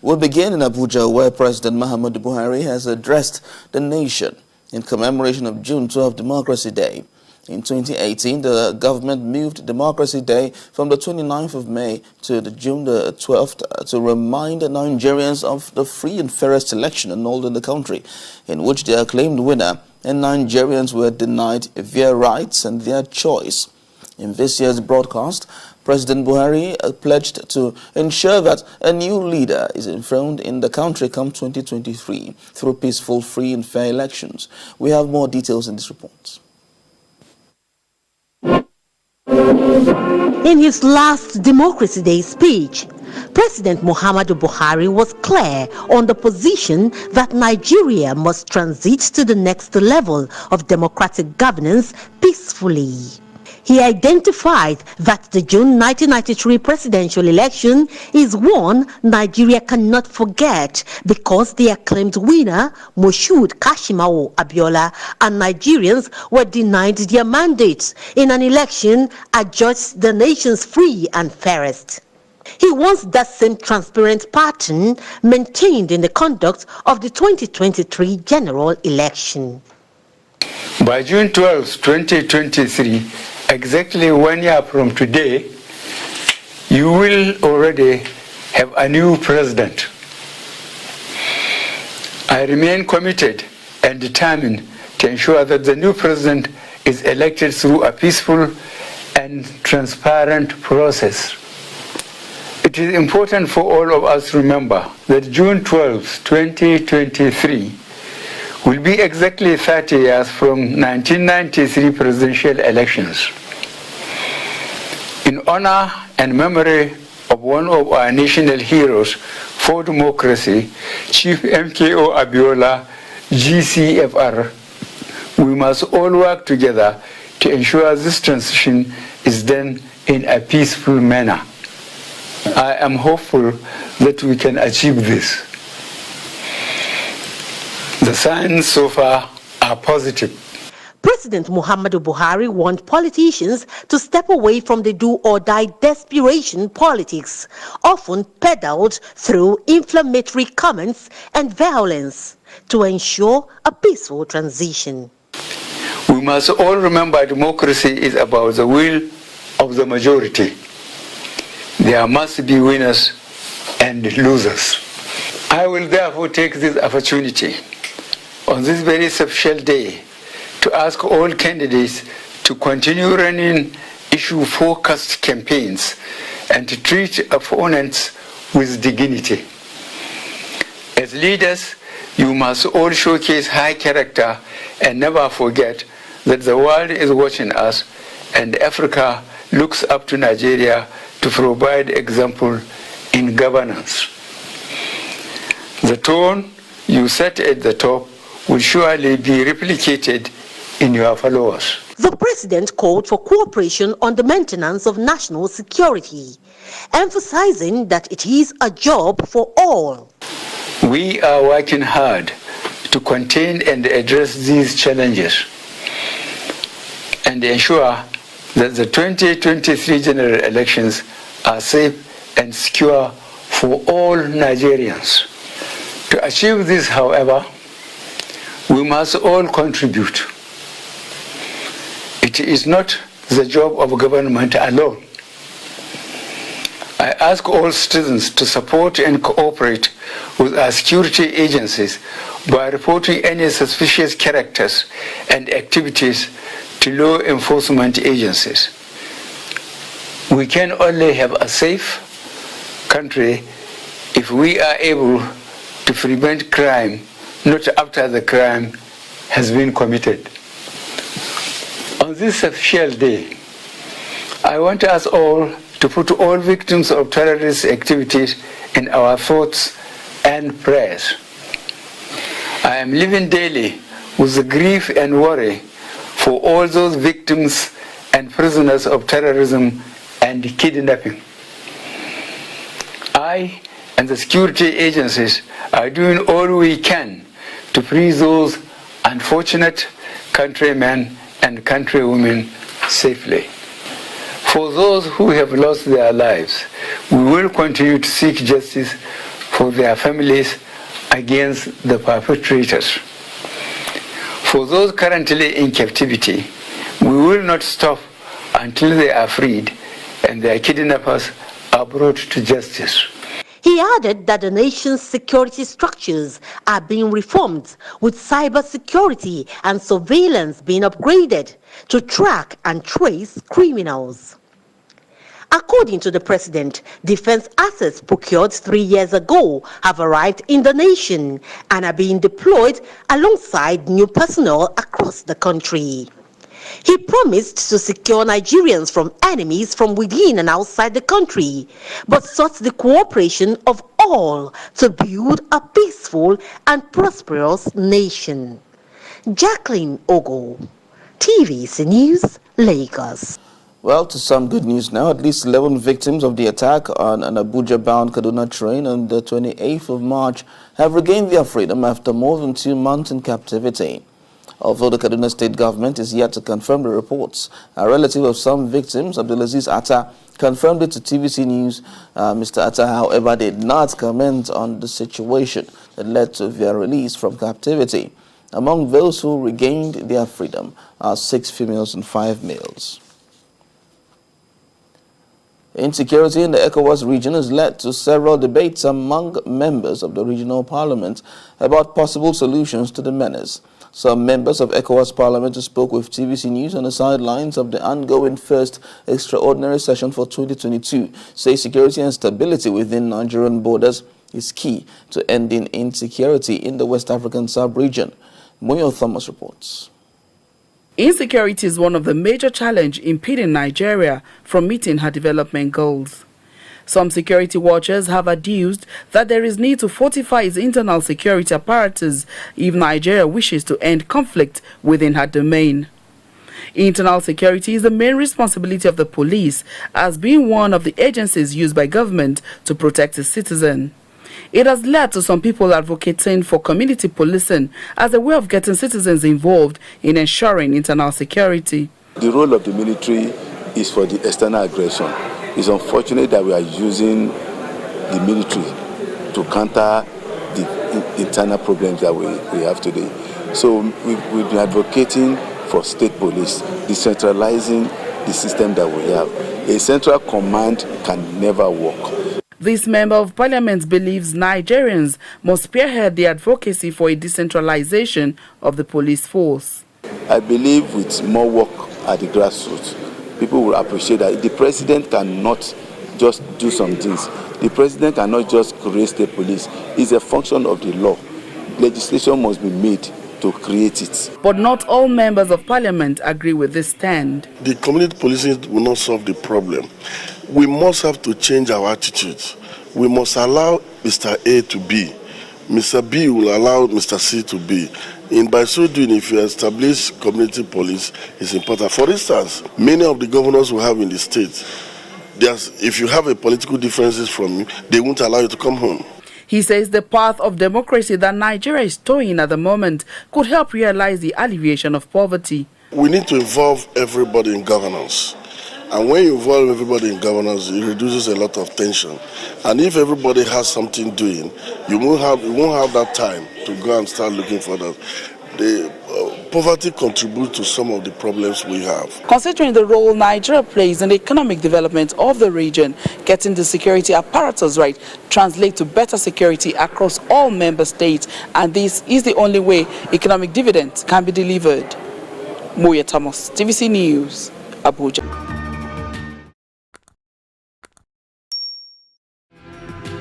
We'll begin in Abuja, where President Muhammadu Buhari has addressed the nation in commemoration of June 12 Democracy Day. In 2018, the government moved Democracy Day from the 29th of May to June the 12th to remind Nigerians of the free and fairest election annulled in the country, in which the acclaimed winner and Nigerians were denied their rights and their choice. In this year's broadcast, President Buhari pledged to ensure that a new leader is enthroned in the country come 2023 through peaceful, free and fair elections. We have more details in this report. In his last Democracy Day speech, President Muhammadu Buhari was clear on the position that Nigeria must transit to the next level of democratic governance peacefully. He identified that the June 1993 presidential election is one Nigeria cannot forget because the acclaimed winner, Moshood Kashimawo Abiola, and Nigerians were denied their mandates in an election adjudged the nation's free and fairest. He wants that same transparent pattern maintained in the conduct of the 2023 general election. By June 12, 2023, exactly 1 year from today, you will already have a new president. I remain committed and determined to ensure that the new president is elected through a peaceful and transparent process. It is important for all of us to remember that June 12, 2023 will be exactly 30 years from 1993 presidential elections. In honor and memory of one of our national heroes for democracy, Chief MKO Abiola, GCFR, we must all work together to ensure this transition is done in a peaceful manner. I am hopeful that we can achieve this. The signs so far are positive. President Muhammadu Buhari warned politicians to step away from the do-or-die desperation politics, often peddled through inflammatory comments and violence, to ensure a peaceful transition. We must all remember democracy is about the will of the majority. There must be winners and losers. I will therefore take this opportunity on this very special day to ask all candidates to continue running issue-focused campaigns and to treat opponents with dignity. As leaders, you must all showcase high character and never forget that the world is watching us and Africa looks up to Nigeria to provide example in governance. The tone you set at the top will surely be replicated in your followers. The president called for cooperation on the maintenance of national security, emphasizing that it is a job for all. We are working hard to contain and address these challenges and ensure that the 2023 general elections are safe and secure for all Nigerians. To achieve this, however, we must all contribute. It is not the job of government alone. I ask all citizens to support and cooperate with our security agencies by reporting any suspicious characters and activities to law enforcement agencies. We can only have a safe country if we are able to prevent crime not after the crime has been committed. On this special day, I want us all to put all victims of terrorist activities in our thoughts and prayers. I am living daily with the grief and worry for all those victims and prisoners of terrorism and kidnapping. I and the security agencies are doing all we can to free those unfortunate countrymen and countrywomen safely. For those who have lost their lives, we will continue to seek justice for their families against the perpetrators. For those currently in captivity, we will not stop until they are freed and their kidnappers are brought to justice. He added that the nation's security structures are being reformed, with cybersecurity and surveillance being upgraded to track and trace criminals. According to the president, defense assets procured 3 years ago have arrived in the nation and are being deployed alongside new personnel across the country. He promised to secure Nigerians from enemies from within and outside the country, but sought the cooperation of all to build a peaceful and prosperous nation. Jacqueline Ogo, TVC News, Lagos. Well, to some good news now. At least 11 victims of the attack on an Abuja-bound Kaduna train on the 28th of March have regained their freedom after more than 2 months in captivity. Although the Kaduna state government is yet to confirm the reports, a relative of some victims, Abdulaziz Atta, confirmed it to TVC News. Mr. Atta, however, did not comment on the situation that led to their release from captivity. Among those who regained their freedom are 6 females and 5 males. Insecurity in the ECOWAS region has led to several debates among members of the regional parliament about possible solutions to the menace. Some members of ECOWAS Parliament who spoke with TVC News on the sidelines of the ongoing first extraordinary session for 2022 say security and stability within Nigerian borders is key to ending insecurity in the West African sub-region. Moyo Thomas reports. Insecurity is one of the major challenges impeding Nigeria from meeting her development goals. Some security watchers have adduced that there is need to fortify its internal security apparatus if Nigeria wishes to end conflict within her domain. Internal security is the main responsibility of the police, as being one of the agencies used by government to protect its citizens. It has led to some people advocating for community policing as a way of getting citizens involved in ensuring internal security. The role of the military is for the external aggression. It's unfortunate that we are using the military to counter the internal problems that we have today. So we've been advocating for state police, decentralizing the system that we have. A central command can never work. This member of parliament believes Nigerians must spearhead the advocacy for a decentralization of the police force. I believe with more work at the grassroots, people will appreciate that the president cannot just do some things. The president cannot just create the police. It's a function of the law. Legislation must be made to create it. But not all members of parliament agree with this stand. The community policing will not solve the problem. We must have to change our attitudes. We must allow Mr. A to be. Mr. B will allow Mr. C to be. By so doing, if you establish community police, it's important. For instance, many of the governors we have in the state, if you have a political differences from you, they won't allow you to come home. He says the path of democracy that Nigeria is towing at the moment could help realize the alleviation of poverty. We need to involve everybody in governance. And when you involve everybody in governance, it reduces a lot of tension. And if everybody has something doing, you won't have that time to go and start looking for that. The poverty contributes to some of the problems we have. Considering the role Nigeria plays in the economic development of the region, getting the security apparatus right translates to better security across all member states, and this is the only way economic dividends can be delivered. Moya Thomas, TVC News, Abuja.